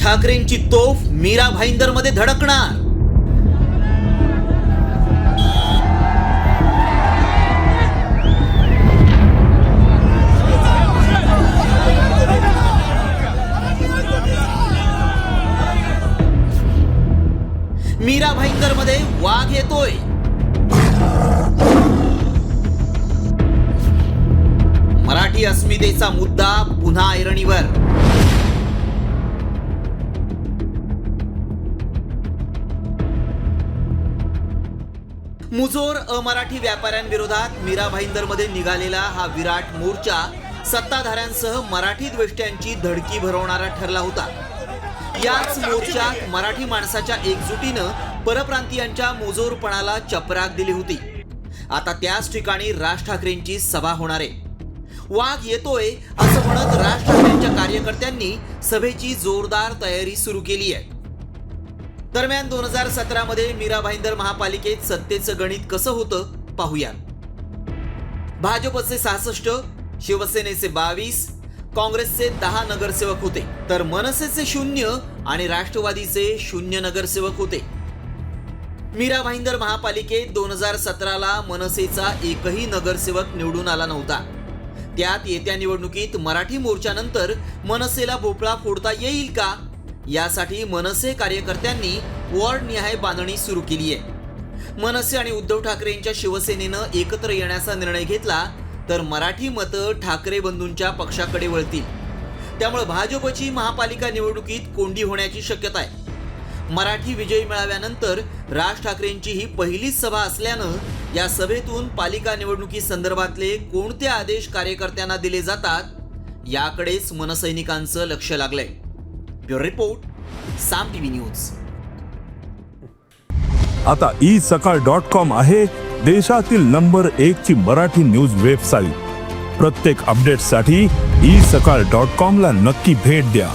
ठाकरेंची तोफ मीरा भाईंदर मध्ये धडकणार. मीरा भाईंदर मध्ये वाघ येतोय. मराठी अस्मितेचा मुद्दा पुन्हा ऐरणीवर. मुजोर अमराठी व्यापाऱ्यांविरोधात मीरा भाईंदर मध्ये निघालेला हा विराट मोर्चा सत्ताधाऱ्यांसह मराठी द्वेष्ट्यांची धडकी भरवणारा ठरला होता. याच मोर्चात मराठी माणसाच्या एकजुटीनं परप्रांतीयांच्या मुजोरपणाला चपराक दिली होती. आता त्याच ठिकाणी राज ठाकरेंची सभा होणार आहे. वाघ येतोय असं म्हणत राज ठाकरेंच्या कार्यकर्त्यांनी सभेची जोरदार तयारी सुरू केली आहे. दरम्यान 2017 मध्ये मीरा भाईंदर महापालिकेत सत्तेचं गणित कसं होतं पाहूया. भाजपचे 66, शिवसेनेचे 22, काँग्रेसचे 10 नगरसेवक होते, तर मनसेचे 0 आणि राष्ट्रवादीचे 0 नगरसेवक होते. मीरा भाईंदर महापालिकेत 2017ला मनसेचा एकही नगरसेवक निवडून आला नव्हता. त्यात येत्या निवडणुकीत मराठी मोर्चानंतर मनसेला भोपळा फोडता येईल का, यासाठी मनसे कार्यकर्त्यांनी वॉर्डनिहाय बांधणी सुरू केली आहे. मनसे आणि उद्धव ठाकरेंच्या शिवसेनेनं एकत्र येण्याचा निर्णय घेतला तर मराठी मतं ठाकरे बंधूंच्या पक्षाकडे वळतील. त्यामुळे भाजपची महापालिका निवडणुकीत कोंडी होण्याची शक्यता आहे. मराठी विजयी मिळाल्यानंतर राज ठाकरेंची ही पहिलीच सभा असल्यानं या सभेतून पालिका निवडणुकी संदर्भातले कोणते आदेश कार्यकर्त्यांना दिले जातात याकडेच मनसैनिकांचं लक्ष लागलंय. ब्युरो रिपोर्ट, साम टीव्ही न्यूज. आता isakal.com आहे देशातील नंबर 1 ची मराठी न्यूज वेबसाईट. प्रत्येक अपडेटसाठी isakal.com ला नक्की भेट द्या.